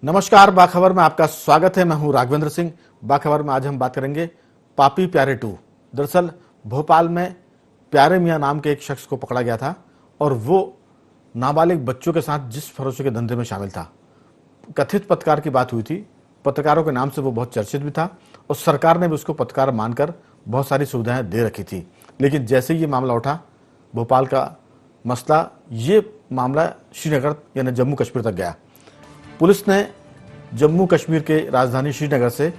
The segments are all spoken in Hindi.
नमस्कार, बाखबर में आपका स्वागत है। मैं हूं राघवेंद्र सिंह। बाखबर में आज हम बात करेंगे पापी प्यारे 2। दरअसल भोपाल में प्यारे मियां नाम के एक शख्स को पकड़ा गया था और वो नाबालिग बच्चों के साथ जिस फरोशी के धंधे में शामिल था। कथित पत्रकार की बात हुई थी। पत्रकारों के नाम से वो बहुत चर्चित भी था और सरकार ने भी उसको पत्रकार मानकर बहुत सारी सुविधाएं दे रखी थी। लेकिन जैसे ही ये मामला उठा, भोपाल का मसला, ये मामला श्रीनगर यानी जम्मू कश्मीर तक गया। पुलिस ने जम्मू कश्मीर के राजधानी श्रीनगर से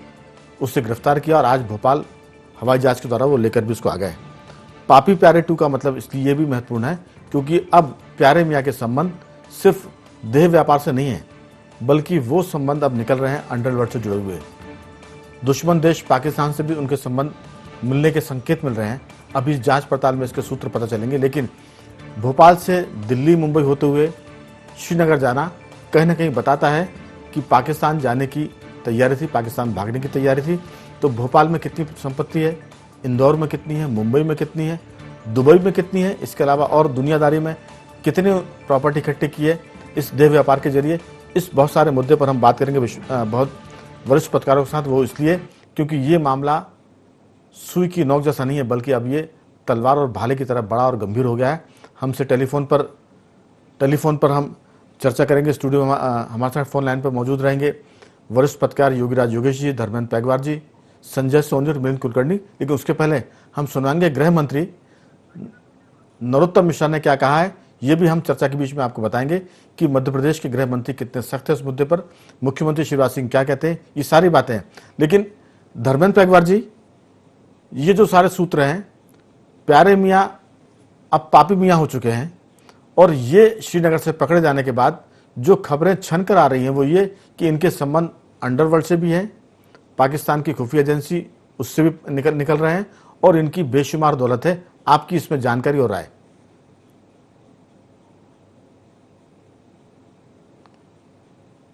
उसे गिरफ्तार किया और आज भोपाल हवाई जहाज के द्वारा वो लेकर भी उसको आ गए। पापी प्यारे 2 का मतलब इसलिए ये भी महत्वपूर्ण है क्योंकि अब प्यारे मियाँ के संबंध सिर्फ देह व्यापार से नहीं है, बल्कि वो संबंध अब निकल रहे हैं अंडरवर्ल्ड से जुड़े हुए। दुश्मन देश पाकिस्तान से भी उनके संबंध मिलने के संकेत मिल रहे हैं। अभी जांच पड़ताल में इसके सूत्र पता चलेंगे, लेकिन भोपाल से दिल्ली मुंबई होते हुए श्रीनगर जाना कहीं ना कहीं बताता है कि पाकिस्तान जाने की तैयारी थी, पाकिस्तान भागने की तैयारी थी। तो भोपाल में कितनी संपत्ति है, इंदौर में कितनी है, मुंबई में कितनी है, दुबई में कितनी है, इसके अलावा और दुनियादारी में कितनी प्रॉपर्टी इकट्ठी की है इस देह व्यापार के जरिए, इस बहुत सारे मुद्दे पर हम बात करेंगे बहुत वरिष्ठ पत्रकारों के साथ। वो इसलिए क्योंकि ये मामला सुई की नोक जैसा नहीं है, बल्कि अब ये तलवार और भाले की तरह बड़ा और गंभीर हो गया है। हमसे टेलीफोन पर हम चर्चा करेंगे। स्टूडियो में हमारे साथ फोन लाइन पर मौजूद रहेंगे वरिष्ठ पत्रकार योगीराज योगेश जी, धर्मेंद्र पैगवार जी, संजय सोनी और मिलिंद कुलकर्णी। लेकिन उसके पहले हम सुनाएंगे गृह मंत्री नरोत्तम मिश्रा ने क्या कहा है। ये भी हम चर्चा के बीच में आपको बताएंगे कि मध्य प्रदेश के गृह मंत्री कितने सख्त है इस मुद्दे पर, मुख्यमंत्री शिवराज सिंह क्या कहते हैं, ये सारी बातें हैं। लेकिन धर्मेंद्र पैगवार जी, ये जो सारे सूत्र हैं, प्यारे मियाँ अब पापी मियाँ हो चुके हैं और ये श्रीनगर से पकड़े जाने के बाद जो खबरें छन कर आ रही हैं वो ये कि इनके संबंध अंडरवर्ल्ड से भी हैं, पाकिस्तान की खुफिया एजेंसी उससे भी निकल रहे हैं और इनकी बेशुमार दौलत है। आपकी इसमें जानकारी और राय।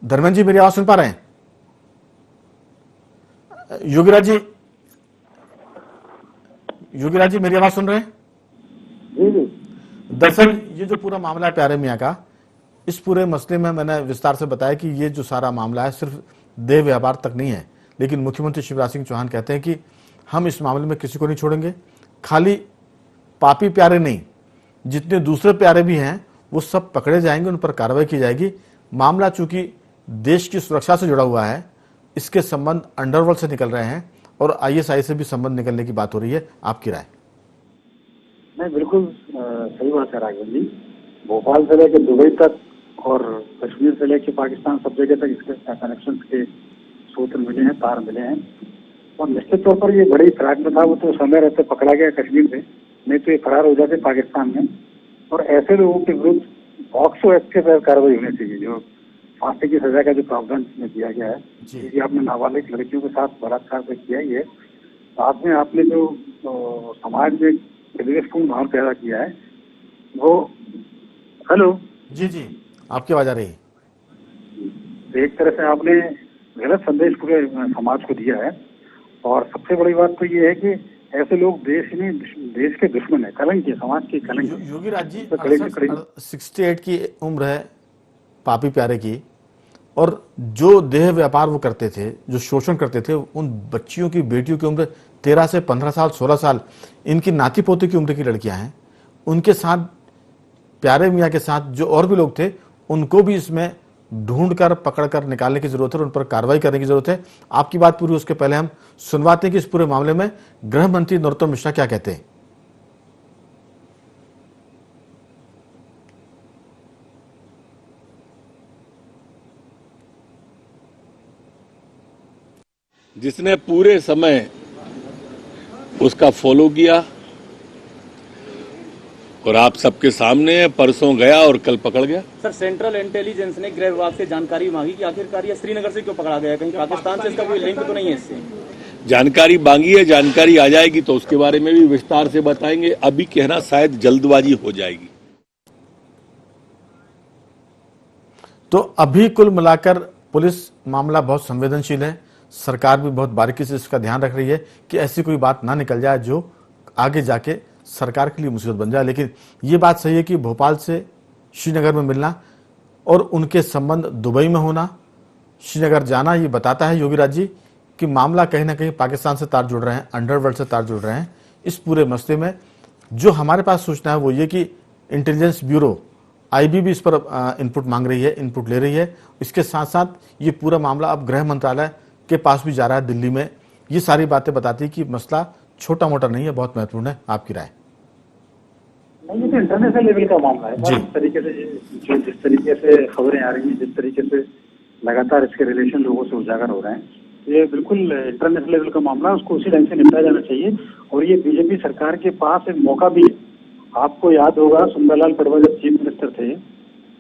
धर्मेंद्र जी, मेरी आवाज सुन पा रहे हैं? योगीराज जी मेरी आवाज सुन रहे हैं? दरअसल ये जो पूरा मामला है प्यारे मियाँ का, इस पूरे मसले में मैंने विस्तार से बताया कि ये जो सारा मामला है सिर्फ देह व्यापार तक नहीं है। लेकिन मुख्यमंत्री शिवराज सिंह चौहान कहते हैं कि हम इस मामले में किसी को नहीं छोड़ेंगे। खाली पापी प्यारे नहीं, जितने दूसरे प्यारे भी हैं वो सब पकड़े जाएंगे, उन पर कार्रवाई की जाएगी। मामला चूंकि देश की सुरक्षा से जुड़ा हुआ है, इसके संबंध अंडरवर्ल्ड से निकल रहे हैं और ISI से भी संबंध निकलने की बात हो रही है। आपकी राय? नहीं, बिल्कुल सही बात है राघव जी। भोपाल से लेकर दुबई तक और कश्मीर से लेकर पाकिस्तान सब जगह तक इसके कनेक्शन के सूत्र मिले हैं, तार मिले हैं। और निश्चित तौर पर ये बड़ी फिराक में था। वो तो समय रहते पकड़ा गया कश्मीर में, नहीं तो ये फरार हो जाते पाकिस्तान में। और ऐसे लोगों के विरुद्ध पॉक्सो एक्ट के तहत कार्रवाई होनी चाहिए, जो फांसी की सजा का जो प्रावधान इसमें दिया गया है। क्योंकि आपने नाबालिग लड़कियों के साथ बलात्कार किया ही है, साथ में आपने जो समाज में विद्वेषपूर्ण भाव पैदा किया है वो। हेलो जी, आपकी आवाज आ रही है। एक तरह से आपने गलत संदेश पूरे समाज को दिया है। और सबसे बड़ी बात तो ये है कि ऐसे लोग देश के दुश्मन है, कलंक है, समाज के कलंक है। योगीराज जी, 68 की उम्र है पापी प्यारे की, और जो देह व्यापार वो करते थे, जो शोषण करते थे, उन बच्चियों की, बेटियों की उम्र 13 से 15 साल, 16 साल, इनकी नाती पोती की उम्र की लड़कियां हैं। उनके साथ, प्यारे मियाँ के साथ जो और भी लोग थे, उनको भी इसमें ढूंढकर पकड़कर निकालने की जरूरत है और उन पर कार्रवाई करने की जरूरत है। आपकी बात पूरी, उसके पहले हम सुनवाते हैं कि इस पूरे मामले में गृह मंत्री नरोत्तम मिश्रा क्या कहते हैं। जिसने पूरे समय उसका फॉलो किया और आप सबके सामने परसों गया और कल पकड़ गया। सर, सेंट्रल इंटेलिजेंस ने गृह विभाग से जानकारी मांगी कि आखिरकार ये श्रीनगर से क्यों पकड़ा गया, कहीं पाकिस्तान से इसका कोई लिंक तो नहीं है इससे? जानकारी मांगी है, जानकारी आ जाएगी तो उसके बारे में भी विस्तार से बताएंगे। अभी कहना शायद जल्दबाजी हो जाएगी। तो अभी कुल मिलाकर पुलिस मामला बहुत संवेदनशील है। सरकार भी बहुत बारीकी से इसका ध्यान रख रही है कि ऐसी कोई बात ना निकल जाए जो आगे जाके सरकार के लिए मुसीबत बन जाए। लेकिन ये बात सही है कि भोपाल से श्रीनगर में मिलना और उनके संबंध दुबई में होना श्रीनगर जाना ये बताता है योगीराज जी कि मामला कहीं ना कहीं पाकिस्तान से तार जुड़ रहे हैं, अंडरवर्ल्ड से तार जुड़ रहे हैं। इस पूरे मसले में जो हमारे पास सूचना है वो ये कि इंटेलिजेंस ब्यूरो आईबी भी इस पर इनपुट मांग रही है, इनपुट ले रही है। इसके साथ साथ ये पूरा मामला अब गृह मंत्रालय के पास भी जा रहा है दिल्ली में। ये सारी बातें बताती है कि मसला छोटा मोटा नहीं है, बहुत महत्वपूर्ण है। आपकी राय? नहीं, ये तो इंटरनेशनल लेवल का मामला है। जी। जिस तरीके से जिस तरीके से खबरें आ रही हैं, जिस तरीके से लगातार इसके रिलेशन लोगों से उजागर हो रहे हैं, ये बिल्कुल इंटरनेशनल लेवल का मामला है। उसको उसी ढंग से निपटाया जाना चाहिए। और ये बीजेपी सरकार के पास एक मौका भी है। आपको याद होगा, सुंदरलाल पटवा जब चीफ मिनिस्टर थे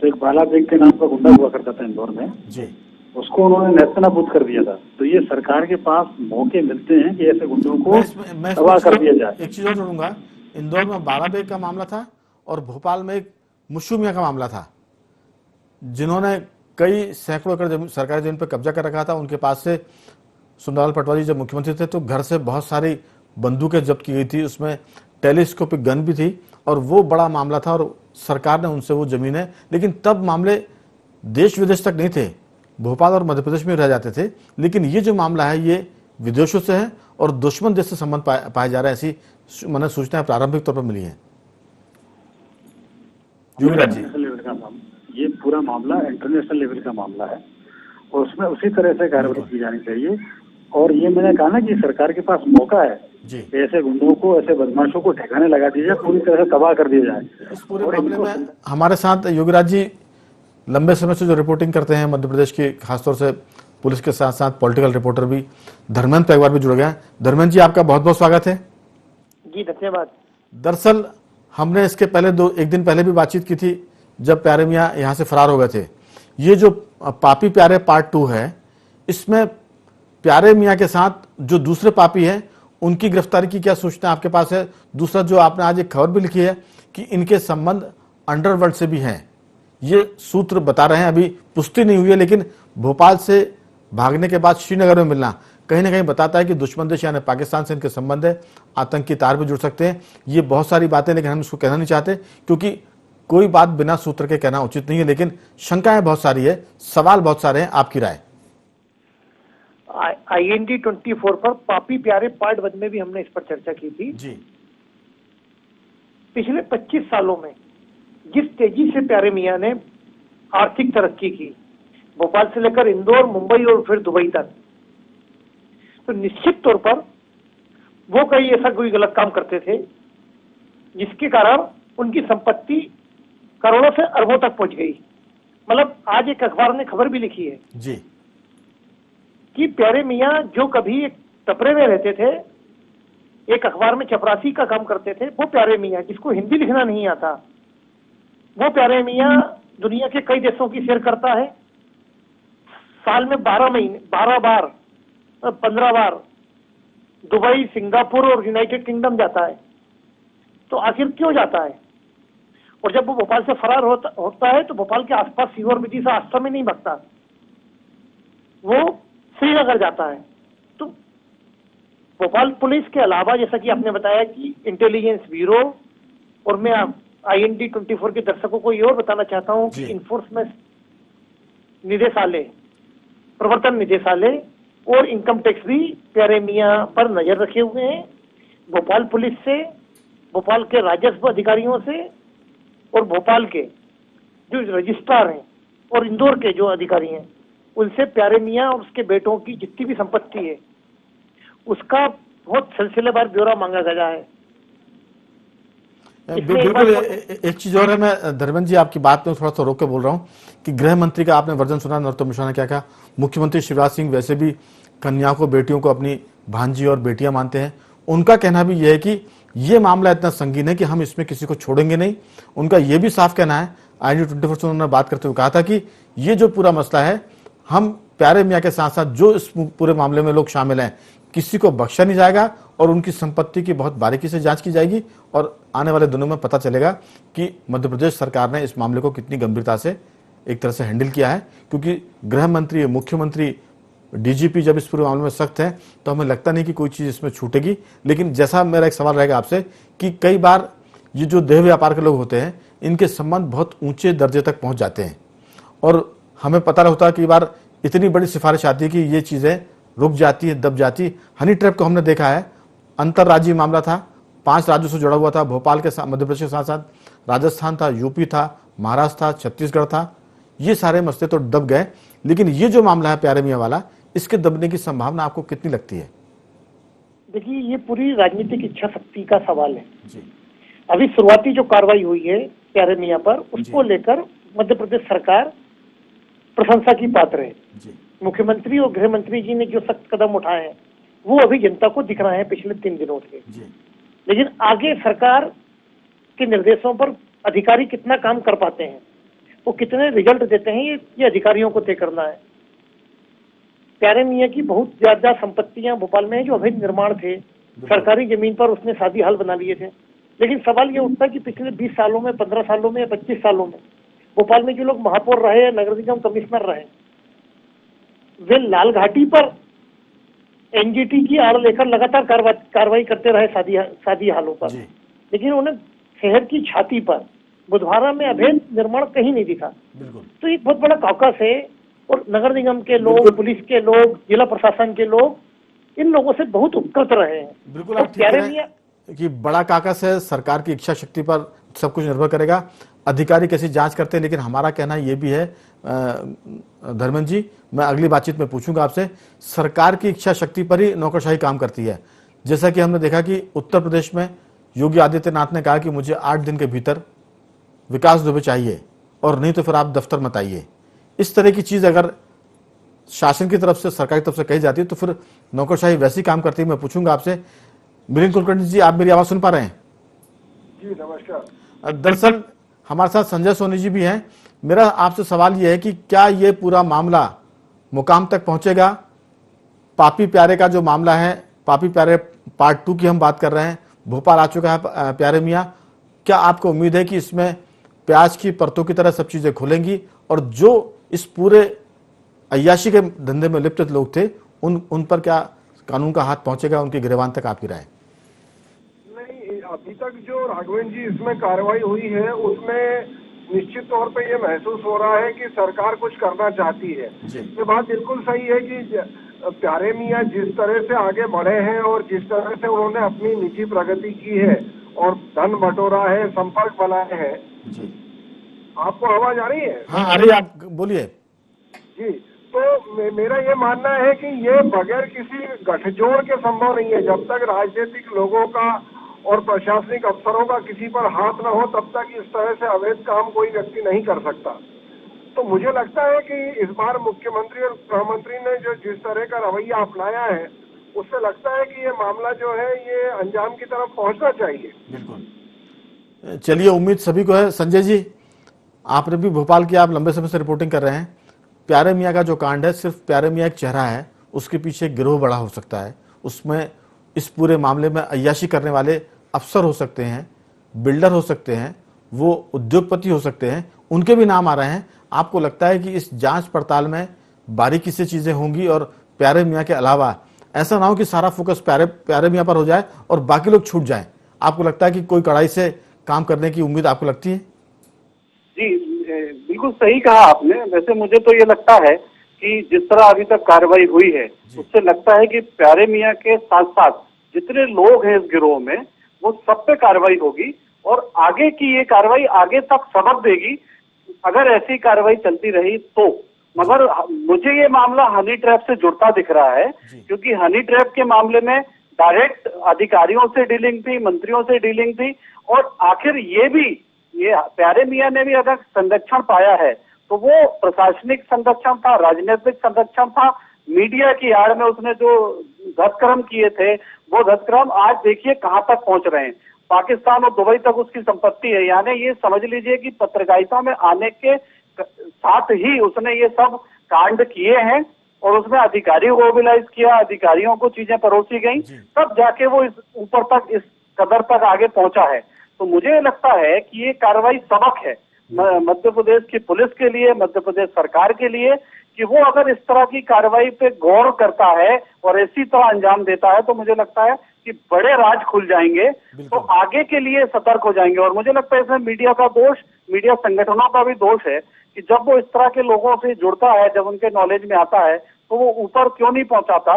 तो एक बाला बेग के नाम का गुंडा हुआ करता था इंदौर में जी, उसको उन्होंने नेस्तनाबूद कर दिया था। तो ये सरकार के पास मौके मिलते हैं कि ऐसे गुंडों को मैं तबाह कर दिया जाए। एक चीज और जोड़ूंगा, इंदौर में बाला बेग का मामला था और भोपाल में एक मुश्शू मियां का मामला था, जिन्होंने कई सैकड़ों एकड़ सरकारी जमीन पर कब्जा कर रखा था। उनके पास से सुंदरलाल पटवारी जब मुख्यमंत्री थे तो घर से बहुत सारी बंदूकें जब्त की गई थी, उसमें टेलीस्कोपिक गन भी थी और वो बड़ा मामला था और सरकार ने उनसे वो जमीनें, लेकिन तब मामले देश विदेश तक नहीं थे, भोपाल और मध्य प्रदेश में रह जाते थे। लेकिन ये जो मामला है ये विदेशों से है और दुश्मन देश से संबंध पाए जा रहे हैं, ऐसी मैंने सूचना प्रारंभिक तौर पर मिली है। युवराज जी, इंटरनेशनल लेवल का मामला, ये पूरा मामला इंटरनेशनल लेवल का मामला है और उसमें उसी तरह से कार्रवाई की जानी चाहिए। और ये मैंने कहा ना कि सरकार के पास मौका है जी, कि ऐसे गुंडों को, ऐसे बदमाशों को ठिकाने लगा दिया जाए, पूरी तरह से तबाह कर दिया जाए। इस पूरे मामले में हमारे साथ योगीराज जी लंबे समय से जो रिपोर्टिंग करते हैं मध्य प्रदेश की, खासतौर से पुलिस के साथ साथ पॉलिटिकल रिपोर्टर भी धर्मेंद्र पेगवार भी जुड़ गए हैं। धर्मेंद्र जी, आपका बहुत बहुत स्वागत है। जी धन्यवाद। दरअसल हमने इसके पहले एक दिन पहले भी बातचीत की थी जब प्यारे मियाँ यहाँ से फरार हो गए थे। ये जो पापी प्यारे पार्ट 2 है, इसमें प्यारे मियाँ के साथ जो दूसरे पापी हैं उनकी गिरफ्तारी की क्या सूचना आपके पास है? दूसरा, जो आपने आज एक खबर भी लिखी है कि इनके संबंध अंडरवर्ल्ड से भी हैं, ये सूत्र बता रहे हैं, अभी पुष्टि नहीं हुई है, लेकिन भोपाल से भागने के बाद श्रीनगर में मिलना कहीं ना कहीं बताता है कि दुश्मन देश यानी पाकिस्तान से इनके संबंध है, आतंकी तार भी जुड़ सकते हैं। ये बहुत सारी बातें, लेकिन हम इसको कहना नहीं चाहते क्योंकि कोई बात बिना सूत्र के कहना उचित नहीं है। लेकिन शंकाएं बहुत सारी है, सवाल बहुत सारे हैं, आपकी राय? IND 24 पर पापी प्यारे पार्ट 1 में भी हमने इस पर चर्चा की थी जी। पिछले 25 सालों में जिस तेजी से प्यारे मियाँ ने आर्थिक तरक्की की, भोपाल से लेकर इंदौर, मुंबई और फिर दुबई तक, तो निश्चित तौर पर वो कहीं ऐसा कोई गलत काम करते थे जिसके कारण उनकी संपत्ति करोड़ों से अरबों तक पहुंच गई। मतलब आज एक अखबार ने खबर भी लिखी है जी कि प्यारे मियाँ जो कभी एक टपरे में रहते थे, एक अखबार में चपरासी का काम करते थे, वो प्यारे मियाँ जिसको हिंदी लिखना नहीं आता, वो प्यारे मियाँ दुनिया के कई देशों की सैर करता है। साल में 12 बार 15 बार दुबई, सिंगापुर और यूनाइटेड किंगडम जाता है। तो आखिर क्यों जाता है? और जब वो भोपाल से फरार होता है तो भोपाल के आसपास सीवर विदिशा आश्रम में नहीं भगता, वो श्रीनगर जाता है। तो भोपाल पुलिस के अलावा, जैसा कि आपने बताया कि इंटेलिजेंस ब्यूरो, और मैं IND 24 के दर्शकों को ये और बताना चाहता हूँ कि इन्फोर्समेंट निदेशालय, प्रवर्तन निदेशालय और इनकम टैक्स भी प्यारे मियाँ पर नजर रखे हुए हैं। भोपाल पुलिस से, भोपाल के राजस्व अधिकारियों से और भोपाल के जो रजिस्ट्रार हैं और इंदौर के जो अधिकारी हैं, उनसे प्यारे मियाँ और उसके बेटों की जितनी भी संपत्ति है उसका बहुत सिलसिलेवार ब्यौरा मांगा गया है। बिल्कुल। एक चीज और है, मैं धर्मेंद्र जी आपकी बात में थोड़ा सा रोक के बोल रहा हूँ कि गृह मंत्री का आपने वर्जन सुना, नरोत्तम मिश्रा ने क्या कहा। मुख्यमंत्री शिवराज सिंह वैसे भी कन्या को, बेटियों को अपनी भांजी और बेटियां मानते हैं। उनका कहना भी यह है कि ये मामला इतना संगीन है कि हम इसमें किसी को छोड़ेंगे नहीं। उनका यह भी साफ कहना है, IND 24 से उन्होंने बात करते हुए कहा था कि ये जो पूरा मसला है, हम प्यारे मियाँ के साथ साथ जो इस पूरे मामले में लोग शामिल हैं, किसी को बख्शा नहीं जाएगा और उनकी संपत्ति की बहुत बारीकी से जांच की जाएगी और आने वाले दिनों में पता चलेगा कि मध्य प्रदेश सरकार ने इस मामले को कितनी गंभीरता से एक तरह से हैंडल किया है। क्योंकि गृह मंत्री, मुख्यमंत्री, DGP जब इस पूरे मामले में सख्त है तो हमें लगता नहीं कि कोई चीज इसमें छूटेगी। लेकिन जैसा मेरा एक सवाल रहेगा आपसे कि कई बार ये जो देह व्यापार के लोग होते हैं, इनके संबंध बहुत ऊंचे दर्जे तक पहुंच जाते हैं और हमें पता होता है कई बार इतनी बड़ी सिफारिश आती है कि ये चीज़ें रुक जाती है, दब जाती। हनी ट्रैप को हमने देखा है, अंतर्राज्यीय मामला था, 5 राज्यों से जुड़ा हुआ था, भोपाल के साथ, मध्य प्रदेश के साथ साथ राजस्थान था, यूपी था, महाराष्ट्र था, छत्तीसगढ़ था। ये सारे मसले तो दब गए, लेकिन ये जो मामला है प्यारे मियाँ वाला, इसके दबने की संभावना आपको कितनी लगती है? देखिए, ये पूरी राजनीतिक इच्छा शक्ति का सवाल है। जी अभी शुरुआती जो कार्रवाई हुई है प्यारे मियाँ पर, उसको लेकर मध्य प्रदेश सरकार प्रशंसा की पात्र है। जी मुख्यमंत्री और गृह मंत्री जी ने जो सख्त कदम उठाए हैं वो अभी जनता को दिख रहे हैं पिछले 3 दिनों से। जी लेकिन आगे सरकार के निर्देशों पर अधिकारी कितना काम कर पाते हैं, वो कितने रिजल्ट देते हैं, ये अधिकारियों को तय करना है। प्यारे मियाँ की बहुत ज्यादा संपत्तियां भोपाल में है जो अवैध निर्माण थे, सरकारी जमीन पर उसने शादी हाल बना लिए थे। लेकिन सवाल ये उठता है कि पिछले 20 सालों में, 15 सालों में या 25 सालों में भोपाल में जो लोग महापौर रहे या नगर निगम कमिश्नर रहे, वे लाल घाटी पर एनजीटी की आड़ लेकर लगातार कार्रवाई करते रहे शादी हालों पर। जी लेकिन उन्हें शहर की छाती पर बुधवारा में अवैध निर्माण कहीं नहीं दिखा। बिल्कुल। तो एक बहुत बड़ा कॉकस है और नगर निगम के लोग, पुलिस के लोग, जिला प्रशासन के लोग इन लोगों से बहुत उपकृत रहे हैं। बिल्कुल, और आप ठीक कह प्यारे रहे मियाँ हैं कि बड़ा काकस है, सरकार की इच्छा शक्ति पर सब कुछ निर्भर करेगा, अधिकारी कैसी जांच करते हैं। लेकिन हमारा कहना ये भी है धर्मेंद्र जी, मैं अगली बातचीत में पूछूंगा आपसे, सरकार की इच्छा शक्ति पर ही नौकरशाही काम करती है। जैसा कि हमने देखा कि उत्तर प्रदेश में योगी आदित्यनाथ ने कहा कि मुझे 8 दिन के भीतर विकास दुबे चाहिए और नहीं तो फिर आप दफ्तर मत आइए। इस तरह की चीज अगर शासन की तरफ से, सरकार की तरफ से कही जाती है तो फिर नौकरशाही वैसी काम करती है। मैं पूछूंगा आपसे, मिलिंद कुलकर्णी जी, आप मेरी आवाज सुन पा रहे हैं? जी नमस्कार। दरअसल हमारे साथ संजय सोनी जी भी हैं। मेरा आपसे सवाल यह है कि क्या ये पूरा मामला मुकाम तक पहुंचेगा? पापी प्यारे का जो मामला है, पापी प्यारे पार्ट 2 की हम बात कर रहे हैं, भोपाल आ चुका है प्यारे मियाँ। क्या आपको उम्मीद है कि इसमें प्याज की परतों की तरह सब चीजें खुलेंगी और जो इस पूरे अय्याशी के धंधे में लिप्त लोग थे उन पर क्या कानून का हाथ पहुंचेगा, उनके गिरबान तक? आपकी राय? नहीं, अभी तक जो राघवेंद्र जी इसमें कार्रवाई हुई है उसमें निश्चित तौर पे ये महसूस हो रहा है कि सरकार कुछ करना चाहती है। ये बात बिल्कुल सही है कि प्यारे मियाँ जिस तरह से आगे बढ़े हैं और जिस तरह से उन्होंने अपनी निजी प्रगति की है और धन बटोरा है, संपर्क बनाए हैं। आपको आवाज आ रही है? हाँ आ रही है, आप बोलिए। जी, तो मेरा ये मानना है कि ये बगैर किसी गठजोड़ के संभव नहीं है। जब तक राजनीतिक लोगों का और प्रशासनिक अफसरों का किसी पर हाथ न हो तब तक इस तरह से अवैध काम कोई व्यक्ति नहीं कर सकता। तो मुझे लगता है कि इस बार मुख्यमंत्री और गृह मंत्री ने जो जिस तरह का रवैया अपनाया है उससे लगता है कि ये मामला जो है ये अंजाम की तरफ पहुंचना चाहिए। बिल्कुल, चलिए, उम्मीद सभी को है। संजय जी, आपने भी भोपाल की, आप लंबे समय से रिपोर्टिंग कर रहे हैं। प्यारे मियाँ का जो कांड है, सिर्फ प्यारे मियाँ एक चेहरा है, उसके पीछे गिरोह बड़ा हो सकता है। उसमें इस पूरे मामले में अय्याशी करने वाले अफसर हो सकते हैं, बिल्डर हो सकते हैं, वो उद्योगपति हो सकते हैं, उनके भी नाम आ रहे हैं। आपको लगता है कि इस जांच पड़ताल में बारीकी से चीजें होंगी और प्यारे मियाँ के अलावा ऐसा ना हो कि सारा फोकस प्यारे मियाँ पर हो जाए और बाकी लोग छूट जाएं? आपको लगता है कि कोई कड़ाई से काम करने की उम्मीद आपको लगती है? जी बिल्कुल सही कहा आपने। वैसे मुझे तो ये लगता है कि जिस तरह अभी तक कार्रवाई हुई है उससे लगता है कि प्यारे मियाँ के साथ साथ जितने लोग हैं इस गिरोह में वो सब पे कार्रवाई होगी और आगे की ये कार्रवाई आगे तक सबक देगी अगर ऐसी कार्रवाई चलती रही तो। मगर मुझे ये मामला हनी ट्रैप से जुड़ता दिख रहा है क्योंकि हनी ट्रैप के मामले में डायरेक्ट अधिकारियों से डीलिंग थी, मंत्रियों से डीलिंग थी और आखिर ये प्यारे मियाँ ने भी अगर संरक्षण पाया है तो वो प्रशासनिक संरक्षण था, राजनीतिक संरक्षण था, मीडिया की आड़ में उसने जो धतक्रम किए थे वो धतक्रम आज देखिए कहां तक पहुंच रहे हैं। पाकिस्तान और दुबई तक उसकी संपत्ति है। यानी ये समझ लीजिए कि पत्रकारिता में आने के साथ ही उसने ये सब कांड किए हैं और उसमें अधिकारियों को मोबिलाइज किया, अधिकारियों को चीजें परोसी गई, तब जाके वो इस ऊपर तक, इस कदर तक आगे पहुंचा है। तो मुझे लगता है कि ये कार्रवाई सबक है मध्य प्रदेश की पुलिस के लिए, मध्य प्रदेश सरकार के लिए, कि वो अगर इस तरह की कार्रवाई पे गौर करता है और इसी तरह अंजाम देता है तो मुझे लगता है कि बड़े राज खुल जाएंगे, तो आगे के लिए सतर्क हो जाएंगे। और मुझे लगता है इसमें मीडिया का दोष, मीडिया संगठनों का भी दोष है कि जब वो इस तरह के लोगों से जुड़ता है, जब उनके नॉलेज में आता है, तो वो ऊपर क्यों नहीं पहुंचाता।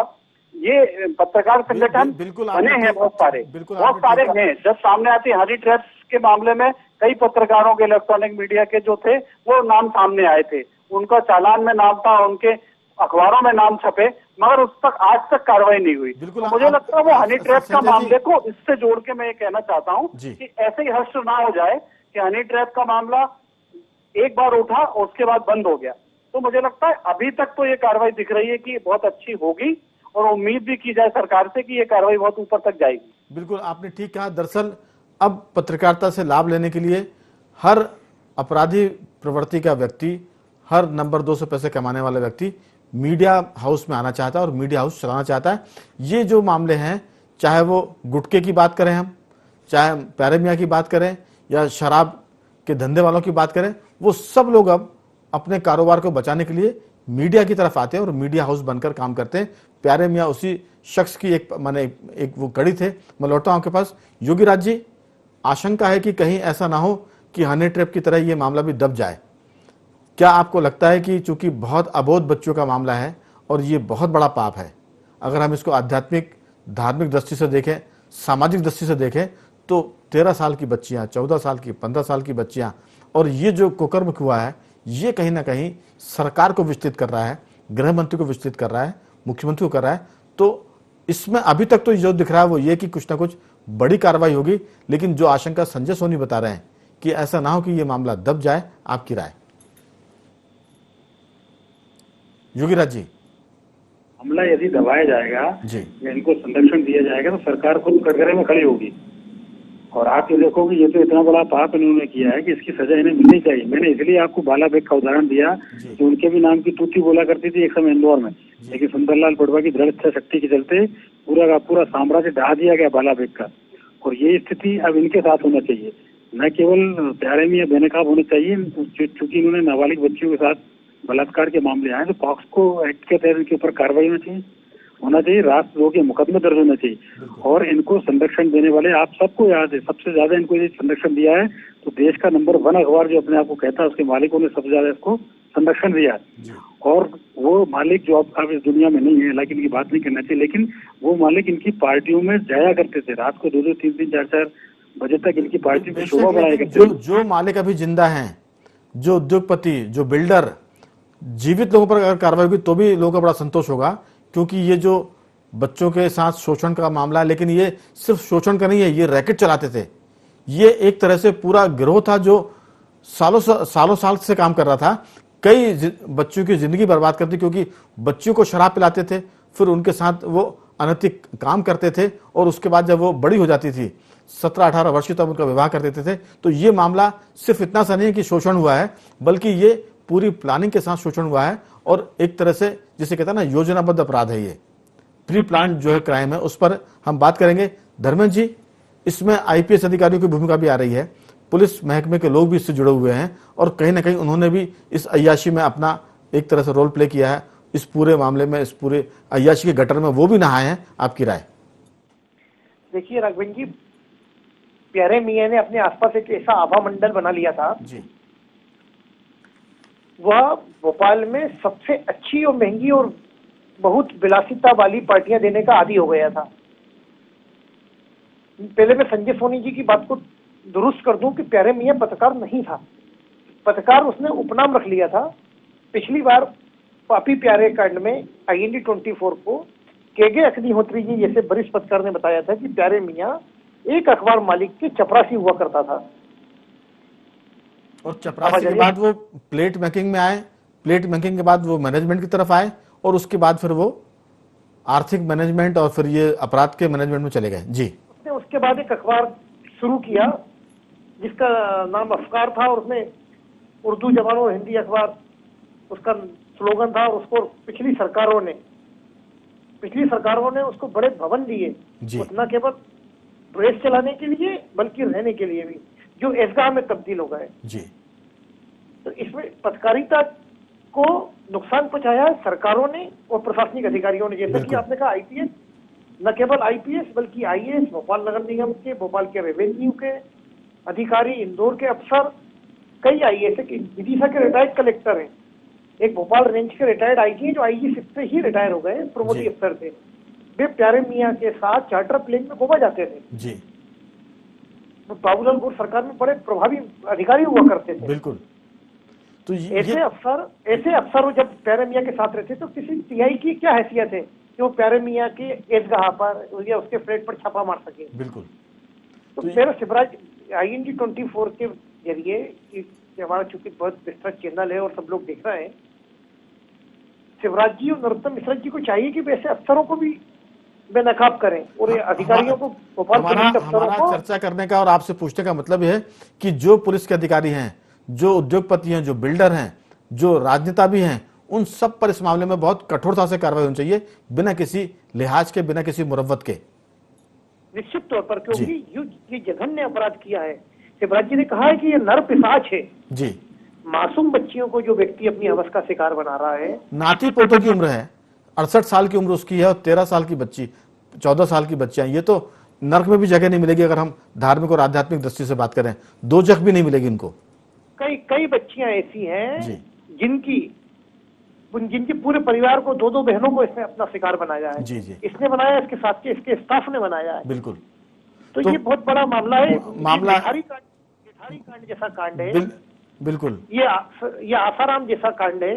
ये पत्रकार संगठन बिल्कुल बने हैं बहुत सारे, बिल्कुल बहुत सारे हैं। जब सामने आती हनी ट्रैप्स के मामले में कई पत्रकारों के, इलेक्ट्रॉनिक मीडिया के जो थे, वो नाम सामने आए थे, उनका चालान में नाम था, उनके अखबारों में नाम छपे, मगर उस तक आज तक कार्रवाई नहीं हुई। बिल्कुल, तो मुझे लगता है वो हनी ट्रैप का संजय जी- मामले को इससे जोड़ के मैं ये कहना चाहता हूँ जी। कि ऐसे ही हश्र ना हो जाए कि हनी ट्रैप का मामला एक बार उठा और उसके बाद बंद हो गया। तो मुझे लगता है अभी तक तो ये कार्रवाई दिख रही है कि बहुत अच्छी होगी, और उम्मीद भी की जाए सरकार से कि ये कार्रवाई बहुत ऊपर तक जाएगी। बिल्कुल, आपने ठीक कहा। दरअसल अब पत्रकारिता से लाभ लेने के लिए हर अपराधी प्रवृत्ति का व्यक्ति, हर नंबर 2 से पैसे कमाने वाला व्यक्ति मीडिया हाउस में आना चाहता है और मीडिया हाउस चलाना चाहता है। ये जो मामले हैं, चाहे वो गुटखे की बात करें हम, चाहे प्यारे मियाँ की बात करें, या शराब के धंधे वालों की बात करें, वो सब लोग अब अपने कारोबार को बचाने के लिए मीडिया की तरफ आते हैं और मीडिया हाउस बनकर काम करते हैं। प्यारे मियाँ उसी शख्स की एक वो कड़ी थे। मैं लौटता हूँ आपके पास। योगी राज जी, आशंका है कि कहीं ऐसा ना हो कि हनी ट्रैप की तरह ये मामला भी दब जाए। क्या आपको लगता है कि चूंकि बहुत अबोध बच्चों का मामला है और ये बहुत बड़ा पाप है, अगर हम इसको आध्यात्मिक धार्मिक दृष्टि से देखें, सामाजिक दृष्टि से देखें, तो 13 साल की बच्चियां, 14 साल की, 15 साल की बच्चियां, और ये जो कुकर्म हुआ है, ये कहीं ना कहीं सरकार को विस्तृत कर रहा है, गृह मंत्री को विस्तृत कर रहा है, मुख्यमंत्री को कर रहा है। तो इसमें अभी तक तो जो दिख रहा है वो ये कि कुछ ना कुछ बड़ी कार्रवाई होगी, लेकिन जो आशंका संजय सोनी बता रहे हैं कि ऐसा ना हो कि ये मामला दब जाए, आपकी राय? योगी राज जी, मामला यदि दबाया जाएगा जी, या इनको संरक्षण दिया जाएगा तो सरकार खुद कटघरे में खड़ी होगी। और आप ये देखोगे ये तो इतना बड़ा पाप इन्होंने किया है कि इसकी सजा इन्हें मिलनी चाहिए। मैंने इसलिए आपको बाला बेग का उदाहरण दिया कि उनके भी नाम की तूती बोला करती थी एक समय इंदौर में, लेकिन सुंदरलाल पटवा की दृढ़ इच्छा शक्ति के चलते पूरा का पूरा साम्राज्य ढहा दिया गया बाला बेग का। और ये स्थिति अब इनके साथ होना चाहिए, न केवल प्यारे मियां बेनकाब होने चाहिए, चूंकि इन्होंने नाबालिग बच्चियों के साथ बलात्कार के मामले आए तो पॉक्सो एक्ट के तहत इनके ऊपर कार्रवाई होना चाहिए, राष्ट्रद्रोह के मुकदमे दर्ज होना चाहिए। और इनको संरक्षण देने वाले आप सबको याद है, सबसे ज्यादा इनको ये संरक्षण दिया है तो देश का नंबर 1 अखबार जो अपने आप को कहता है उसके मालिकों ने सबसे ज्यादा इसको संरक्षण दिया है। और वो मालिक जो अब इस दुनिया में नहीं है, हालांकि इनकी बात नहीं करना चाहिए, लेकिन वो मालिक इनकी पार्टियों में जाया करते थे, रात को 2-2, 3-3, 4-4 बजे तक इनकी पार्टी में शोभा बढ़ाया करते थे। जो मालिक अभी जिंदा हैं, जो उद्योगपति, जो बिल्डर, जीवित लोगों पर अगर कार्रवाई होगी तो भी लोगों का बड़ा संतोष होगा, क्योंकि ये जो बच्चों के साथ शोषण का मामला है, लेकिन ये सिर्फ शोषण का नहीं है, ये रैकेट चलाते थे। ये एक तरह से पूरा गिरोह था जो सालों साल से काम कर रहा था, कई बच्चों की जिंदगी बर्बाद करती, क्योंकि बच्चों को शराब पिलाते थे, फिर उनके साथ वो अनैतिक काम करते थे, और उसके बाद जब वो बड़ी हो जाती थी 17-18 वर्ष की, तब उनका विवाह कर देते थे। तो ये मामला सिर्फ इतना सा नहीं है कि शोषण हुआ है, बल्कि ये पूरी प्लानिंग के साथ शोषण हुआ है, और एक तरह से जिसे कहता है ना, योजनाबद्ध अपराध है, ये प्री प्लान जो है क्राइम है। उस पर हम बात करेंगे। धर्मेंद्र जी, इसमें आईपीएस अधिकारियों की भूमिका भी आ रही है, पुलिस महकमे के लोग भी इससे जुड़े हुए हैं, और कहीं ना कहीं उन्होंने भी इस अय्याशी में अपना एक तरह से रोल प्ले किया है। इस पूरे मामले में, इस पूरे अय्याशी के गटर में वो भी नहाए हैं। आपकी राय? देखिए राघवेंद्र जी, प्यारे मियां ने अपने आसपास एक ऐसा आभा मंडल बना लिया था जी, वह भोपाल में सबसे अच्छी और महंगी और बहुत विलासिता वाली पार्टियां देने का आदी हो गया था। पहले मैं संजय सोनी जी की बात को दुरुस्त कर दूं कि प्यारे मियां पत्रकार नहीं था, पत्रकार उसने उपनाम रख लिया था। पिछली बार पापी प्यारे कांड में IND 24 को KG अग्निहोत्री जी जैसे वरिष्ठ पत्रकार ने बताया था कि प्यारे मियां एक अखबार मालिक के चपरासी हुआ करता था, और चपरासी के बाद वो प्लेट मेकिंग में आए, प्लेट मेकिंग के बाद वो मैनेजमेंट की तरफ आए, और उसके बाद फिर वो आर्थिक मैनेजमेंट और फिर ये अपराध के मैनेजमेंट में चले गए। जी, उसने उसके बाद एक अखबार शुरू किया जिसका नाम अफकार था, और उसने उर्दू जवानों और हिंदी अखबार उसका स्लोगन था। और उसको पिछली सरकारों ने उसको बड़े भवन दिए, न केवल प्रेस चलाने के लिए बल्कि रहने के लिए भी, जो ऐसगाह में तब्दील हो गए। जी, तो इसमें पत्रकारिता को नुकसान पहुंचाया है सरकारों ने और प्रशासनिक अधिकारियों ने। जैसे कि आपने कहा IPS, न केवल IPS बल्कि IAS, भोपाल नगर निगम के, भोपाल के रेवेन्यू के अधिकारी, इंदौर के अफसर, कई आईएएस है कि विदिशा के रिटायर्ड कलेक्टर हैं, एक भोपाल रेंज के रिटायर्ड आईजी हैं जो आईजी शिप से ही रिटायर हो गए, प्रमोदी अफसर थे। वे प्यारे मियाँ के साथ चार्टर प्लेन में गोवा जाते थे जी। बाबूलाल गौर सरकार में बड़े प्रभावी अधिकारी हुआ करते थे। बिल्कुल। तो ऐसे अफसर जब प्यारे मियाँ के साथ रहते तो किसी टीआई की क्या हैसियत है कि वो प्यारे मियाँ के एजगाह पर या उसके फ्लैट पर छापा मार सके। बिल्कुल। तो मेरा शिवराज IND 24 के जरिए कि हमारा चूंकि बहुत विस्तृत चैनल है और सब लोग देख रहे हैं, शिवराज जी और नरोत्तम मिश्रा जी को चाहिए कि वैसे अफसरों को भी बेनकाब करें और अधिकारियों को भोपाल पुलिस अफसरों को चर्चा करने का और आपसे पूछने का मतलब यह है कि जो पुलिस के अधिकारी हैं, जो उद्योगपति हैं, जो बिल्डर हैं, जो राजनेता भी हैं, उन सब पर इस मामले में बहुत कठोरता से कार्रवाई होनी चाहिए, बिना किसी लिहाज के, बिना किसी मुरव्वत के। निश्चित तौर पर, क्योंकि ये जघन्य अपराध किया है। शिवराज जी ने कहा है कि ये नर पिशाच है जी। मासूम बच्चियों को जो व्यक्ति अपनी हवस का शिकार बना रहा है। नाती पोतों की उम्र है, 68 साल की उम्र उसकी है और 13 साल की बच्ची, 14 साल की बच्चियां, ये तो नर्क में भी जगह नहीं मिलेगी अगर हम धार्मिक और आध्यात्मिक दृष्टि से बात करें, दो जगह भी नहीं मिलेगी इनको। कई बच्चियां ऐसी हैं जिनकी पूरे परिवार को, दो बहनों को इसने अपना शिकार बनाया है। जी जी। इसने बनाया, इसके साथ के इसके स्टाफ ने बनाया है। बिल्कुल। तो ये बहुत बड़ा मामला है। मामला जेठारी कांड जैसा कांड है। बिल्कुल। ये आसाराम जैसा कांड है।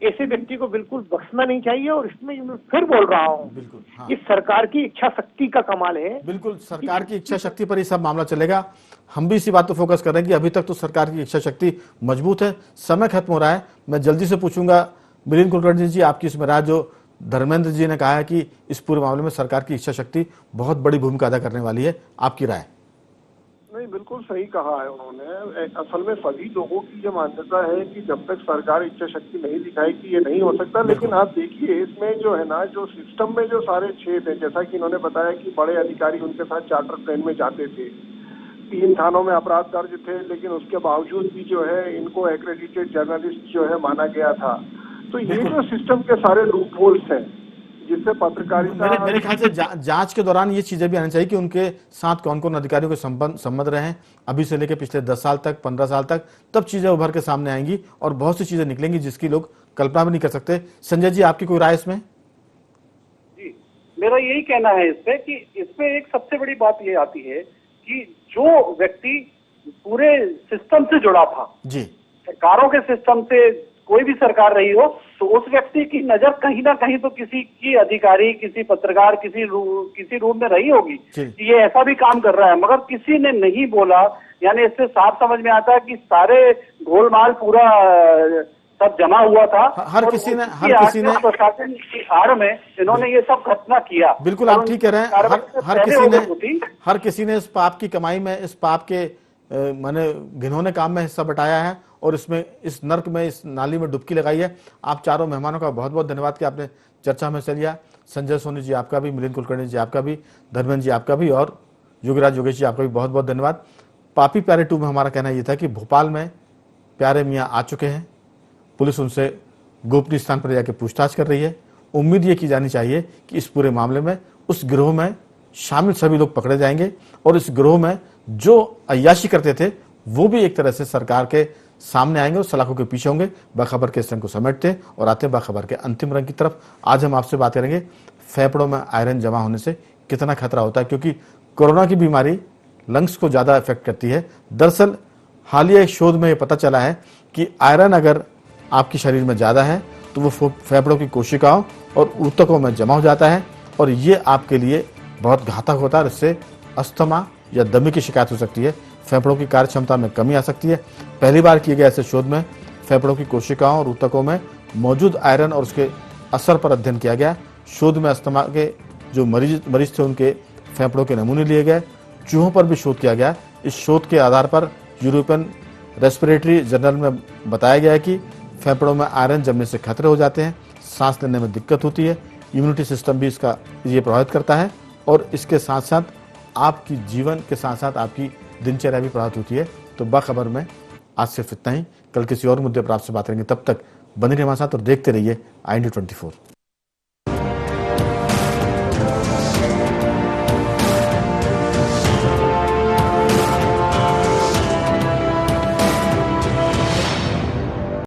ऐसे व्यक्ति को बिल्कुल बख्शना नहीं चाहिए। और इसमें मैं फिर बोल रहा हूँ, बिल्कुल, हाँ। इस सरकार की इच्छा शक्ति का कमाल है। बिल्कुल, सरकार की इच्छा शक्ति पर ही सब मामला चलेगा। हम भी इसी बात पर फोकस कर रहे हैं कि अभी तक तो सरकार की इच्छा शक्ति मजबूत है। समय खत्म हो रहा है, मैं जल्दी से पूछूंगा मिलिंद कुलकर्णी जी, आपकी इसमें राय, जो धर्मेंद्र जी ने कहा है कि इस पूरे मामले में सरकार की इच्छा शक्ति बहुत बड़ी भूमिका अदा करने वाली है, आपकी राय? नहीं, बिल्कुल सही कहा है उन्होंने। असल में सभी लोगों की ये मान्यता है कि जब तक सरकार इच्छा शक्ति नहीं दिखाएगी ये नहीं हो सकता। लेकिन आप देखिए, इसमें जो है ना, जो सिस्टम में जो सारे छेद हैं, जैसा कि इन्होंने बताया कि बड़े अधिकारी उनके साथ चार्टर प्लेन में जाते थे, 3 थानों में अपराध दर्ज थे, लेकिन उसके बावजूद भी जो है इनको एक्रेडिटेड जर्नलिस्ट जो है माना गया था। तो ये जो सिस्टम के सारे लूप होल्स हैं जिससे पत्रकारिता, मेरे ख्याल से जांच के दौरान ये चीजें भी आनी चाहिए कि उनके साथ कौन कौन अधिकारियों के संबंध रहे हैं अभी से लेकर पिछले 10 साल तक, 15 साल तक, तब चीजें उभर के सामने आएंगी और बहुत सी चीजें निकलेंगी जिसकी लोग कल्पना भी नहीं कर सकते। संजय जी, आपकी कोई राय इसमें? जी, मेरा यही कहना है इसपे कि इसमें एक सबसे बड़ी बात ये आती है कि जो व्यक्ति पूरे सिस्टम से जुड़ा था जी, सरकारों के सिस्टम से, कोई भी सरकार रही हो, तो उस व्यक्ति की नजर कहीं ना कहीं तो किसी की अधिकारी, किसी पत्रकार, किसी रूम में रही होगी कि ये ऐसा भी काम कर रहा है, मगर किसी ने नहीं बोला। यानी इससे साफ समझ में आता है कि सारे गोलमाल पूरा सब जमा हुआ था। हर किसी ने प्रशासन की आड़ में इन्होंने ये सब घटना किया। बिल्कुल, आप ठीक कह रहे हैं। हर किसी ने इस पाप की कमाई में, इस पाप के माने घिनौने काम में हिस्सा बटाया है और इसमें, इस नर्क में, इस नाली में डुबकी लगाई है। आप चारों मेहमानों का बहुत बहुत धन्यवाद कि आपने चर्चा में हिस्सा लिया। संजय सोनी जी आपका भी, मिलिंद कुलकर्णी जी आपका भी, धर्मेंद्र जी आपका भी और योगीराज योगेश जी आपका भी बहुत बहुत धन्यवाद। पापी प्यारे 2 में हमारा कहना यह था कि भोपाल में प्यारे मियाँ आ चुके हैं, पुलिस उनसे गोपनीय स्थान पर जाकर पूछताछ कर रही है। उम्मीद ये की जानी चाहिए कि इस पूरे मामले में उस गिरोह में शामिल सभी लोग पकड़े जाएंगे और इस गिरोह में जो अय्याशी करते थे वो भी एक तरह से सरकार के सामने आएंगे और सलाखों के पीछे होंगे। बाखबर के इस रंग को समेटते और आते बाखबर के अंतिम रंग की तरफ। आज हम आपसे बात करेंगे फेफड़ों में आयरन जमा होने से कितना खतरा होता है, क्योंकि कोरोना की बीमारी लंग्स को ज्यादा इफेक्ट करती है। दरअसल हालिया एक शोध में यह पता चला है कि आयरन अगर आपके शरीर में ज्यादा है तो वो फेफड़ों की कोशिकाओं और ऊतकों में जमा हो जाता है और ये आपके लिए बहुत घातक होता है। इससे अस्थमा या दमे की शिकायत हो सकती है, फेफड़ों की कार्य क्षमता में कमी आ सकती है। पहली बार किए गए ऐसे शोध में फेफड़ों की कोशिकाओं और ऊतकों में मौजूद आयरन और उसके असर पर अध्ययन किया गया। शोध में अस्थमा के जो मरीज थे उनके फेफड़ों के नमूने लिए गए। चूहों पर भी शोध किया गया। इस शोध के आधार पर यूरोपियन रेस्पिरेटरी जर्नल में बताया गया है कि फेफड़ों में आयरन जमने से खतरे हो जाते हैं, सांस लेने में दिक्कत होती है, इम्यूनिटी सिस्टम भी इसका ये प्रभावित करता है और इसके साथ साथ आपकी जीवन के साथ साथ आपकी दिनचर्या भी प्रभावित होती है। तो बाखबर में आज सिर्फ इतना ही। कल किसी और मुद्दे पर आपसे बात करेंगे। तब तक बने रहिए हमारे साथ और देखते रहिए IND 24।